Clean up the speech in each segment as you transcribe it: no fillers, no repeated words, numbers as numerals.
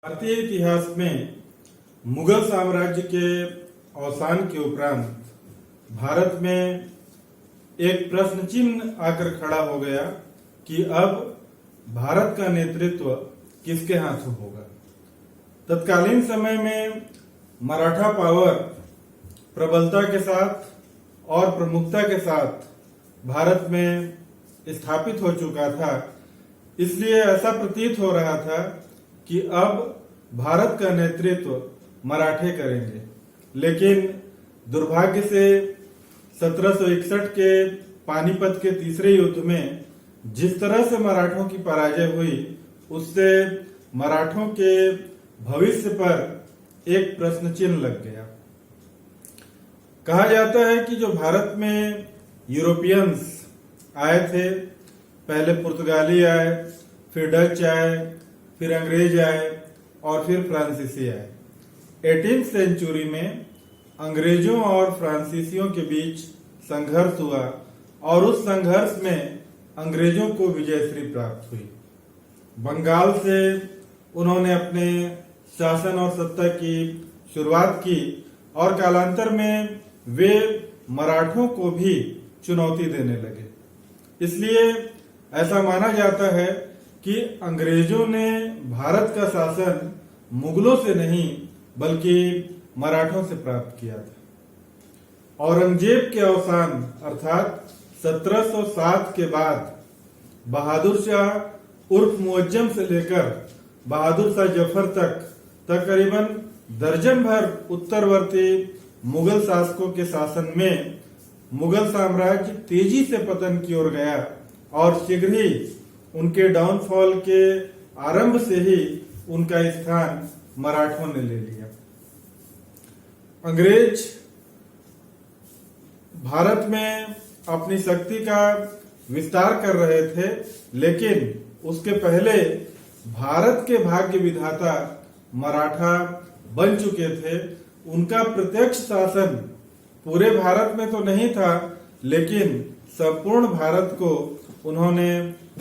भारतीय इतिहास में मुगल साम्राज्य के अवसान के उपरांत भारत में एक प्रश्न चिन्ह आकर खड़ा हो गया कि अब भारत का नेतृत्व किसके हाथों होगा। तत्कालीन समय में मराठा पावर प्रबलता के साथ और प्रमुखता के साथ भारत में स्थापित हो चुका था, इसलिए ऐसा प्रतीत हो रहा था कि अब भारत का नेतृत्व मराठे करेंगे। लेकिन दुर्भाग्य से 1761 के पानीपत के तीसरे युद्ध में जिस तरह से मराठों की पराजय हुई, उससे मराठों के भविष्य पर एक प्रश्न चिन्ह लग गया। कहा जाता है कि जो भारत में यूरोपियंस आए थे, पहले पुर्तगाली आए, फिर डच आए, फिर अंग्रेज आए और फिर फ्रांसीसी आए। 18वीं सेंचुरी में अंग्रेजों और फ्रांसीसियों के बीच संघर्ष हुआ और उस संघर्ष में अंग्रेजों को विजयश्री प्राप्त हुई। बंगाल से उन्होंने अपने शासन और सत्ता की शुरुआत की और कालांतर में वे मराठों को भी चुनौती देने लगे। इसलिए ऐसा माना जाता है कि अंग्रेजों ने भारत का शासन मुगलों से नहीं बल्कि मराठों से प्राप्त किया था। औरंगजेब के अवसान अर्थात 1707 के बाद बहादुर शाह उर्फ मुअज्जम से लेकर बहादुर शाह जफर तक तकरीबन दर्जन भर उत्तरवर्ती मुगल शासकों के शासन में मुगल साम्राज्य तेजी से पतन की ओर गया और शीघ्र ही उनके डाउनफॉल के आरंभ से ही उनका स्थान मराठों ने ले लिया। अंग्रेज भारत में अपनी शक्ति का विस्तार कर रहे थे, लेकिन उसके पहले भारत के भाग्य विधाता मराठा बन चुके थे। उनका प्रत्यक्ष शासन पूरे भारत में तो नहीं था, लेकिन संपूर्ण भारत को उन्होंने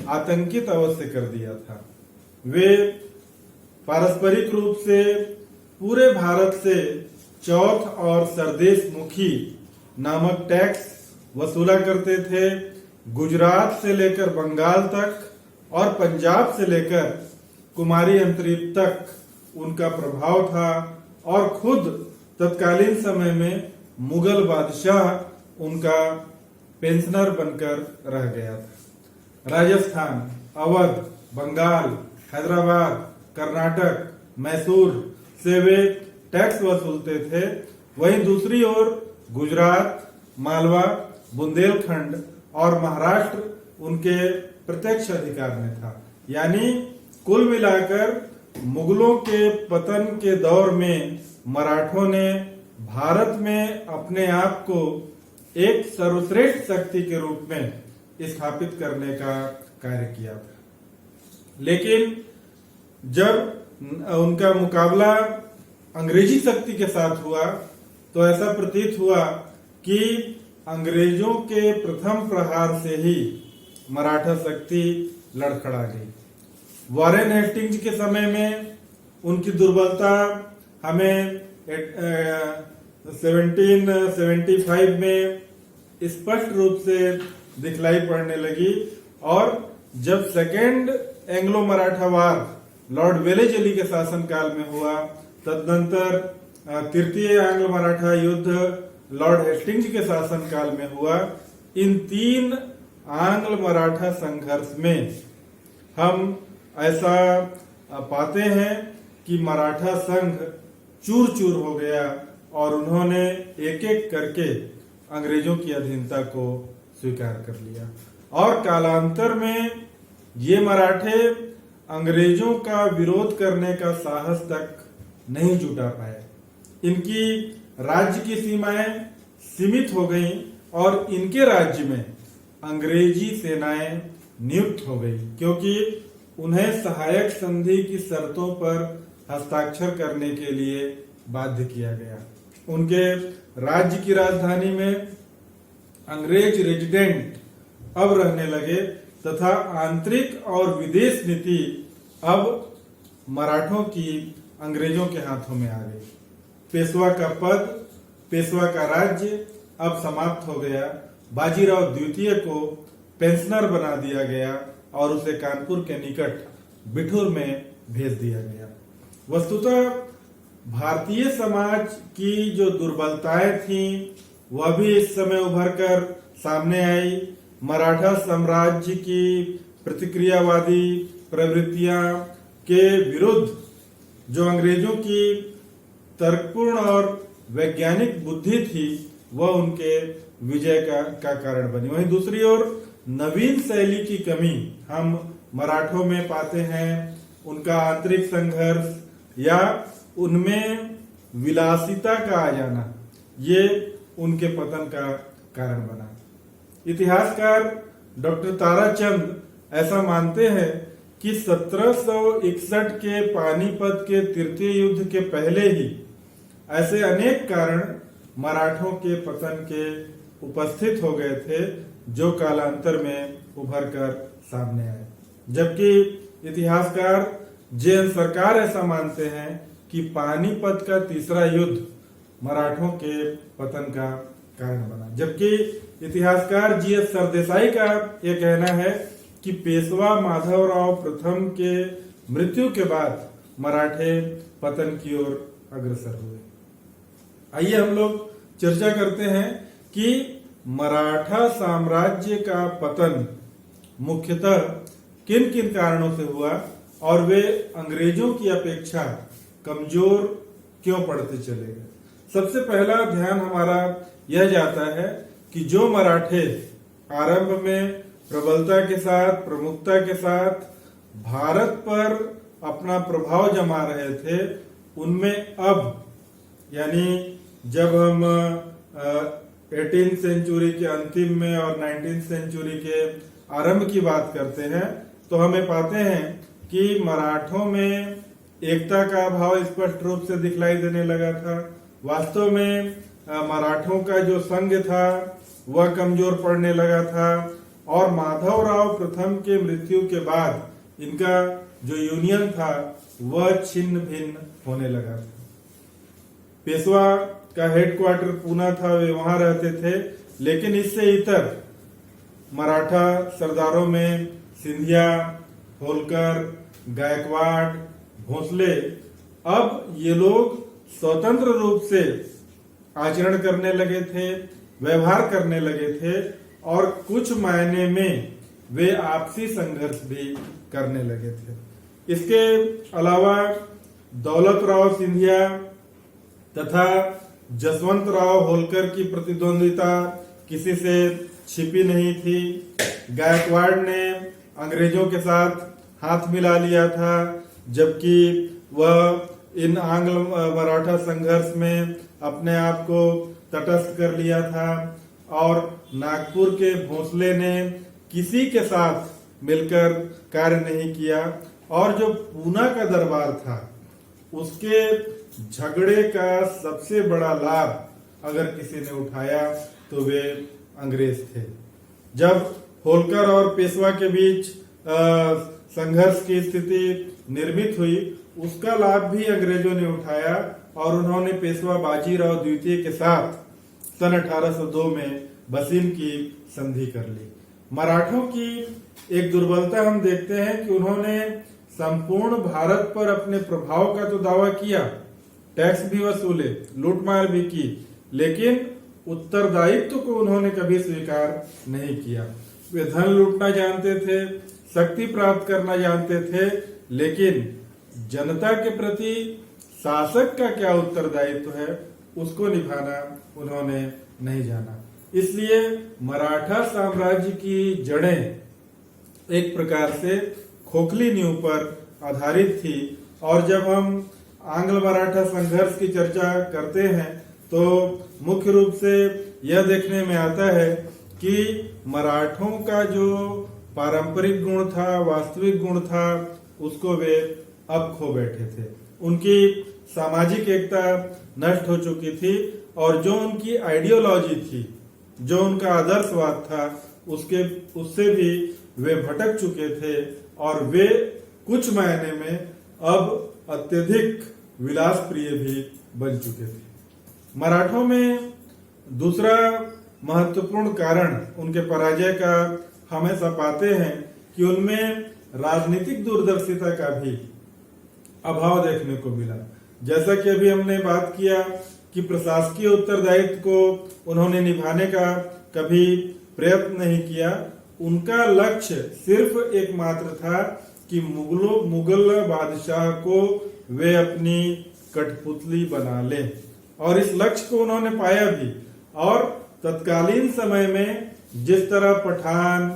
आतंकित अवश्य कर दिया था। वे पारस्परिक रूप से पूरे भारत से चौथ और सरदेश मुखी नामक टैक्स वसूला करते थे। गुजरात से लेकर बंगाल तक और पंजाब से लेकर कुमारी अंतरीप तक उनका प्रभाव था और खुद तत्कालीन समय में मुगल बादशाह उनका पेंशनर बनकर रह गया था। राजस्थान, अवध, बंगाल, हैदराबाद, कर्नाटक, मैसूर से वे टैक्स वसूलते थे। वहीं दूसरी ओर गुजरात, मालवा, बुंदेलखंड और महाराष्ट्र उनके प्रत्यक्ष अधिकार में था। यानी कुल मिलाकर मुगलों के पतन के दौर में मराठों ने भारत में अपने आप को एक सर्वश्रेष्ठ शक्ति के रूप में स्थापित करने का कार्य किया था। लेकिन जब उनका मुकाबला अंग्रेजी शक्ति के साथ हुआ तो ऐसा प्रतीत हुआ कि अंग्रेजों के प्रथम प्रहार से ही मराठा शक्ति लड़खड़ा गई। वॉरेन हेस्टिंग्स के समय में उनकी दुर्बलता हमें 1775 में स्पष्ट रूप से दिखलाई पड़ने लगी और जब सेकेंड एंग्लो मराठा वार लॉर्ड वेलेजली के शासनकाल में हुआ, तदनंतर तृतीय एंग्लो मराठा युद्ध लॉर्ड हेस्टिंग्स के शासनकाल में हुआ। इन तीन आंग्ल मराठा संघर्ष में हम ऐसा पाते हैं कि मराठा संघ चूर चूर हो गया और उन्होंने एक एक करके अंग्रेजों की अधीनता को स्वीकार कर लिया और कालांतर में ये मराठे अंग्रेजों का विरोध करने का साहस तक नहीं जुटा पाए। इनकी राज्य की सीमाएं सीमित हो गईं और इनके राज्य में अंग्रेजी सेनाएं नियुक्त हो गई, क्योंकि उन्हें सहायक संधि की शर्तों पर हस्ताक्षर करने के लिए बाध्य किया गया। उनके राज्य की राजधानी में अंग्रेज रेजिडेंट अब रहने लगे तथा आंतरिक और विदेश नीति अब मराठों की अंग्रेजों के हाथों में आ गई। पेशवा का पद, पेशवा का राज्य अब समाप्त हो गया। बाजीराव द्वितीय को पेंशनर बना दिया गया और उसे कानपुर के निकट बिठूर में भेज दिया गया। वस्तुतः भारतीय समाज की जो दुर्बलताएं थीं वह भी इस समय उभर कर सामने आई। मराठा साम्राज्य की प्रतिक्रियावादी प्रवृत्तियां के विरुद्ध जो अंग्रेजों की तर्कपूर्ण और वैज्ञानिक बुद्धि थी वह उनके विजय का कारण बनी। वहीं दूसरी ओर नवीन शैली की कमी हम मराठों में पाते हैं। उनका आंतरिक संघर्ष या उनमें विलासिता का आ जाना ये उनके पतन का कारण बना। इतिहासकार डॉक्टर ताराचंद ऐसा मानते हैं कि 1761 के पानीपत के तृतीय युद्ध के पहले ही ऐसे अनेक कारण मराठों के पतन के उपस्थित हो गए थे जो कालांतर में उभर कर सामने आए। जबकि इतिहासकार जे.एन. सरकार ऐसा मानते हैं कि पानीपत का तीसरा युद्ध मराठों के पतन का कारण बना। जबकि इतिहासकार जी.एस. सरदेसाई का यह कहना है कि पेशवा माधवराव प्रथम के मृत्यु के बाद मराठे पतन की ओर अग्रसर हुए। आइए हम लोग चर्चा करते हैं कि मराठा साम्राज्य का पतन मुख्यतः किन किन कारणों से हुआ और वे अंग्रेजों की अपेक्षा कमजोर क्यों पड़ते चले गए। सबसे पहला ध्यान हमारा यह जाता है कि जो मराठे आरंभ में प्रबलता के साथ, प्रमुखता के साथ भारत पर अपना प्रभाव जमा रहे थे, उनमें अब यानी जब हम 18th सेंचुरी के अंतिम में और 19th सेंचुरी के आरंभ की बात करते हैं तो हमें पाते हैं कि मराठों में एकता का अभाव स्पष्ट रूप से दिखलाई देने लगा था। वास्तव में मराठों का जो संघ था वह कमजोर पड़ने लगा था और माधवराव प्रथम के मृत्यु के बाद इनका जो यूनियन था वह छिन्न भिन्न होने लगा था। पेशवा का हेडक्वार्टर पूना था, वे वहां रहते थे, लेकिन इससे इतर मराठा सरदारों में सिंधिया, होलकर, गायकवाड़, भोसले अब ये लोग स्वतंत्र रूप से आचरण करने लगे थे, व्यवहार करने लगे थे और कुछ मायने में वे आपसी संघर्ष भी करने लगे थे। इसके अलावा दौलत राव सिंधिया तथा जसवंत राव होलकर की प्रतिद्वंदिता किसी से छिपी नहीं थी। गायकवाड़ ने अंग्रेजों के साथ हाथ मिला लिया था, जबकि वह इन आंग्ल मराठा संघर्ष में अपने आप को तटस्थ कर लिया था और नागपुर के भोसले ने किसी के साथ मिलकर कार्य नहीं किया और जो पूना का दरबार था उसके झगड़े का सबसे बड़ा लाभ अगर किसी ने उठाया तो वे अंग्रेज थे। जब होलकर और पेशवा के बीच संघर्ष की स्थिति निर्मित हुई उसका लाभ भी अंग्रेजों ने उठाया और उन्होंने पेशवा बाजीराव द्वितीय के साथ सन 1802 में बसीन की संधि कर ली। मराठों की एक दुर्बलता हम देखते हैं कि उन्होंने संपूर्ण भारत पर अपने प्रभाव का तो दावा किया, टैक्स भी वसूले, लूटमार भी की, लेकिन उत्तरदायित्व को उन्होंने कभी स्वीकार नहीं किया। वे धन लूटना जानते थे, शक्ति प्राप्त करना जानते थे, लेकिन जनता के प्रति शासक का क्या उत्तरदायित्व है उसको निभाना उन्होंने नहीं जाना। इसलिए मराठा साम्राज्य की जड़ें एक प्रकार से खोखली नींव पर आधारित थी और जब हम आंग्ल मराठा संघर्ष की चर्चा करते हैं तो मुख्य रूप से यह देखने में आता है कि मराठों का जो पारंपरिक गुण था, वास्तविक गुण था, उसको वे अब खो बैठे थे। उनकी सामाजिक एकता नष्ट हो चुकी थी और जो उनकी आइडियोलॉजी थी, जो उनका आदर्शवाद था, उससे भी वे भटक चुके थे और वे कुछ मायने में अब अत्यधिक विलास प्रिय भी बन चुके थे। मराठों में दूसरा महत्वपूर्ण कारण उनके पराजय का हमेशा पाते हैं कि उनमें राजनीतिक दूरदर्शिता का भी अभाव देखने को मिला। जैसा कि अभी हमने बात किया कि प्रशासकीय उत्तरदायित्व को उन्होंने निभाने का कभी प्रयत्न नहीं किया। उनका लक्ष्य सिर्फ एकमात्र था कि मुगल बादशाह को वे अपनी कठपुतली बना लें, और इस लक्ष्य को उन्होंने पाया भी। और तत्कालीन समय में जिस तरह पठान,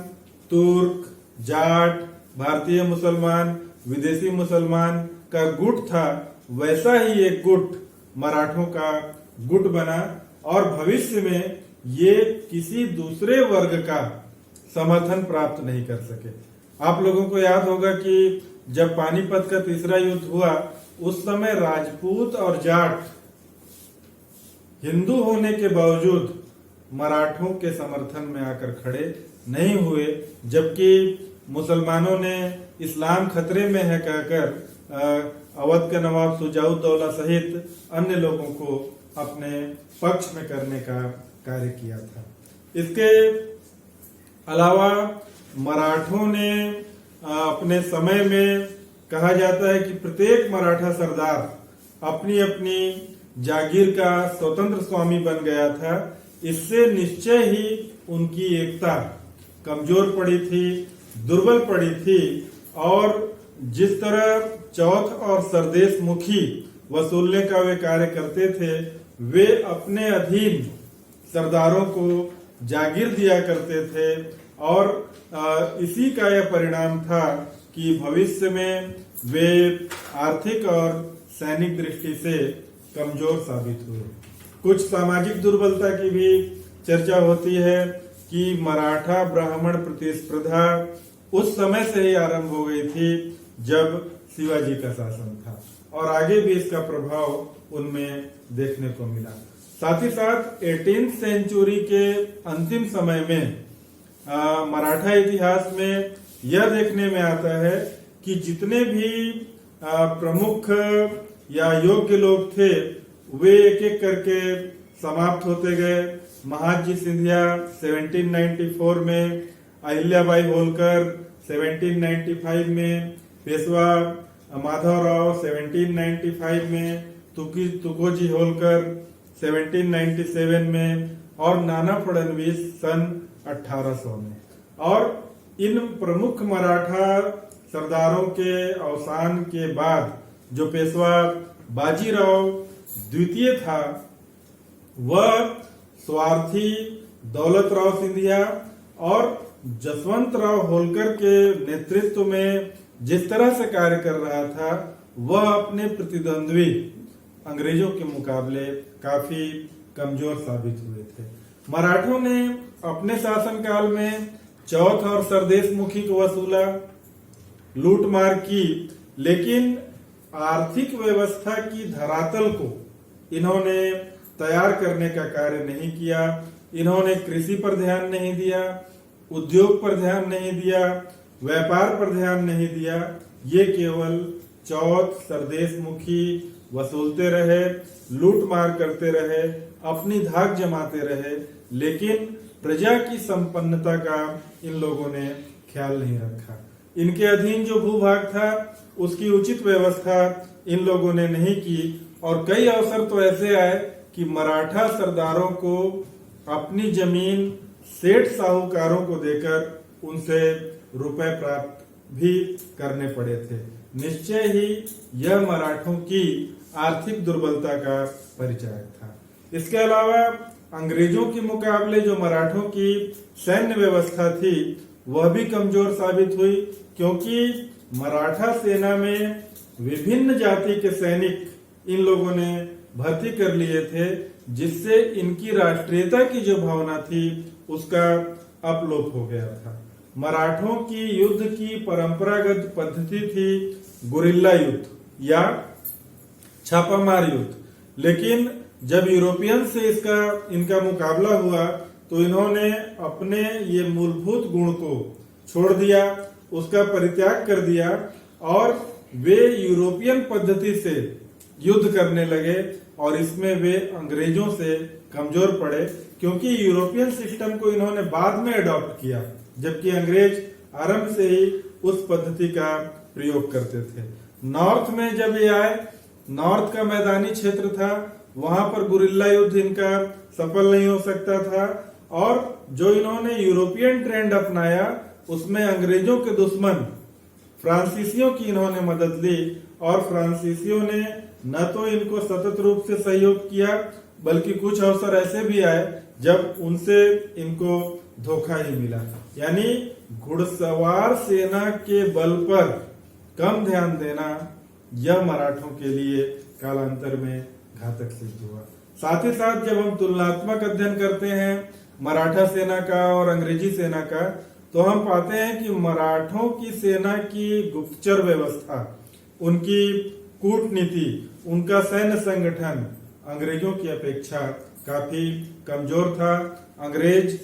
तुर्क, जाट, भारतीय मुसलमान, विदेशी मुसलमान का गुट था, वैसा ही एक गुट मराठों का गुट बना, और भविष्य में ये किसी दूसरे वर्ग का समर्थन प्राप्त नहीं कर सके। आप लोगों को याद होगा कि जब पानीपत का तीसरा युद्ध हुआ, उस समय राजपूत और जाट हिंदू होने के बावजूद मराठों के समर्थन में आकर खड़े नहीं हुए, जबकि मुसलमानों ने इस्लाम खतरे में है कहकर अवध के नवाब शुजाउद्दौला सहित अन्य लोगों को अपने पक्ष में करने का कार्य किया था। इसके अलावा मराठों ने अपने समय में कहा जाता है कि प्रत्येक मराठा सरदार अपनी अपनी जागीर का स्वतंत्र स्वामी बन गया था। इससे निश्चय ही उनकी एकता कमजोर पड़ी थी, दुर्बल पड़ी थी, और जिस तरह चौथ और सरदेश मुखी वसूलने का वे कार्य करते थे, वे अपने अधीन सरदारों को जागीर दिया करते थे, और इसी का यह परिणाम था कि भविष्य में वे आर्थिक और सैनिक दृष्टि से कमजोर साबित हुए। कुछ सामाजिक दुर्बलता की भी चर्चा होती है कि मराठा ब्राह्मण प्रतिस्पर्धा उस समय से ही आरंभ हो गई थी जब शिवाजी का शासन था, और आगे भी इसका प्रभाव उनमें देखने को मिला। साथ ही साथ 18th सेंचुरी के अंतिम समय में मराठा इतिहास में यह देखने में आता है कि जितने भी प्रमुख या योग्य लोग थे, वे एक एक करके समाप्त होते गए। महाजी सिंधिया 1794 में, अहिल्याबाई होलकर 1795 में, पेशवा माधवराव 1795 में, तुकोजी होलकर 1797 में, और नाना फडणवीस सन 1800 में। और इन प्रमुख मराठा सरदारों के अवसान के बाद जो पेशवा बाजीराव द्वितीय था, वह स्वार्थी दौलतराव सिंधिया और जसवंतराव होलकर के नेतृत्व में जिस तरह से कार्य कर रहा था, वह अपने प्रतिद्वंद्वी अंग्रेजों के मुकाबले काफी कमजोर साबित हुए थे। मराठों ने अपने शासनकाल में चौथ और सरदेश मुखी को वसूला, लूटमार की, लेकिन आर्थिक व्यवस्था की धरातल को इन्होंने तैयार करने का कार्य नहीं किया। इन्होंने कृषि पर ध्यान नहीं दिया, उद्योग पर ध्यान नहीं दिया, व्यापार पर ध्यान नहीं दिया। ये केवल चौथ सरदेश मुखी वसूलते रहे, लूट मार करते रहे, अपनी धाक जमाते रहे, लेकिन प्रजा की संपन्नता का इन लोगों ने ख्याल नहीं रखा। इनके अधीन जो भूभाग था उसकी उचित व्यवस्था इन लोगों ने नहीं की, और कई अवसर तो ऐसे आए कि मराठा सरदारों को अपनी जमीन सेठ साहूकारों को देकर उनसे रुपए प्राप्त भी करने पड़े थे। निश्चय ही यह मराठों की आर्थिक दुर्बलता का परिचायक था। इसके अलावा अंग्रेजों के मुकाबले जो मराठों की सैन्य व्यवस्था थी वह भी कमजोर साबित हुई, क्योंकि मराठा सेना में विभिन्न जाति के सैनिक इन लोगों ने भर्ती कर लिए थे, जिससे इनकी राष्ट्रीयता की जो भावना थी उसका अपलोप हो गया था। मराठों की युद्ध की परंपरागत पद्धति थी गुरिल्ला युद्ध या छापामार युद्ध, लेकिन जब यूरोपियन से इनका मुकाबला हुआ तो इन्होंने अपने ये मूलभूत गुण को छोड़ दिया, उसका परित्याग कर दिया और वे यूरोपियन पद्धति से युद्ध करने लगे और इसमें वे अंग्रेजों से कमजोर पड़े, क्योंकि यूरोपियन सिस्टम को इन्होंने बाद में अडॉप्ट किया, जबकि अंग्रेज आरंभ से ही उस पद्धति का प्रयोग करते थे। नॉर्थ में जब ये आए, नॉर्थ का मैदानी क्षेत्र था, वहां पर गुरिल्ला युद्ध इनका सफल नहीं हो सकता था, और जो इन्होंने यूरोपियन ट्रेंड अपनाया उसमें अंग्रेजों के दुश्मन फ्रांसीसियों की इन्होंने मदद ली, और फ्रांसीसियों ने न तो इनको सतत रूप से सहयोग किया, बल्कि कुछ अवसर ऐसे भी आए जब उनसे इनको धोखा ही मिला। यानी घुड़सवार सेना के बल पर कम ध्यान देना यह मराठों के लिए कालांतर में घातक सिद्ध हुआ। साथ ही साथ जब हम तुलनात्मक अध्ययन करते हैं मराठा सेना का और अंग्रेजी सेना का, तो हम पाते हैं कि मराठों की सेना की गुप्तचर व्यवस्था, उनकी कूटनीति, उनका सैन्य संगठन अंग्रेजों की अपेक्षा काफी कमजोर था। अंग्रेज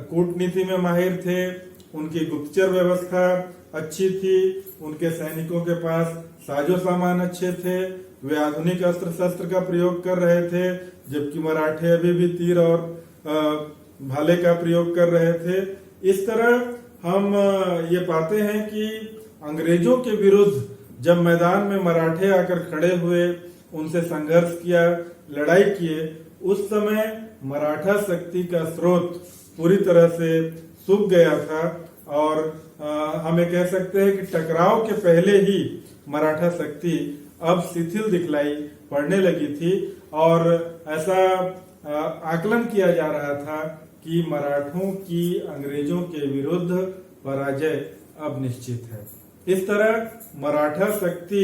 कूटनीति में माहिर थे, उनकी गुप्तचर व्यवस्था अच्छी थी, उनके सैनिकों के पास साजो सामान अच्छे थे, वे आधुनिक अस्त्र शस्त्र का प्रयोग कर रहे थे, जबकि मराठे अभी भी तीर और भाले का प्रयोग कर रहे थे। इस तरह हम ये पाते हैं कि अंग्रेजों के विरुद्ध जब मैदान में मराठे आकर खड़े हुए, उनसे संघर्ष किया, लड़ाई किए, उस समय मराठा शक्ति का स्रोत पूरी तरह से सूख गया था, और हमें कह सकते हैं कि टकराव के पहले ही मराठा शक्ति अब शिथिल दिखलाई पड़ने लगी थी, और ऐसा आकलन किया जा रहा था कि मराठों की अंग्रेजों के विरुद्ध पराजय अब निश्चित है। इस तरह मराठा शक्ति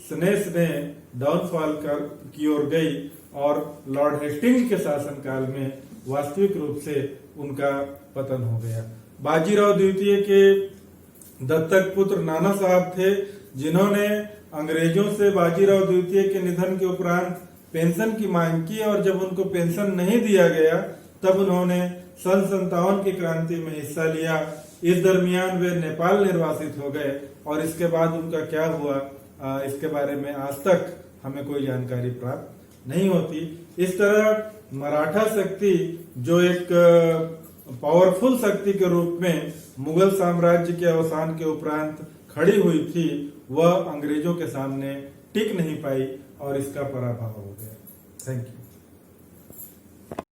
स्नेह स्नेह डाउनफॉल की ओर गई, और लॉर्ड हेस्टिंग्स के शासनकाल में वास्तविक रूप से उनका पतन हो गया। बाजीराव द्वितीय के दत्तक पुत्र नाना साहब थे, जिन्होंने अंग्रेजों से बाजीराव द्वितीय के निधन के उपरांत पेंशन की मांग की, और जब उनको पेंशन नहीं दिया गया तब उन्होंने सन 57 की क्रांति में हिस्सा लिया। इस दरमियान वे नेपाल निर्वासित हो गए, और इसके बाद उनका क्या हुआ इसके बारे में आज तक हमें कोई जानकारी प्राप्त नहीं होती। इस तरह मराठा शक्ति जो एक पावरफुल शक्ति के रूप में मुगल साम्राज्य के अवसान के उपरांत खड़ी हुई थी, वह अंग्रेजों के सामने टिक नहीं पाई और इसका पराभव हो गया। Thank you.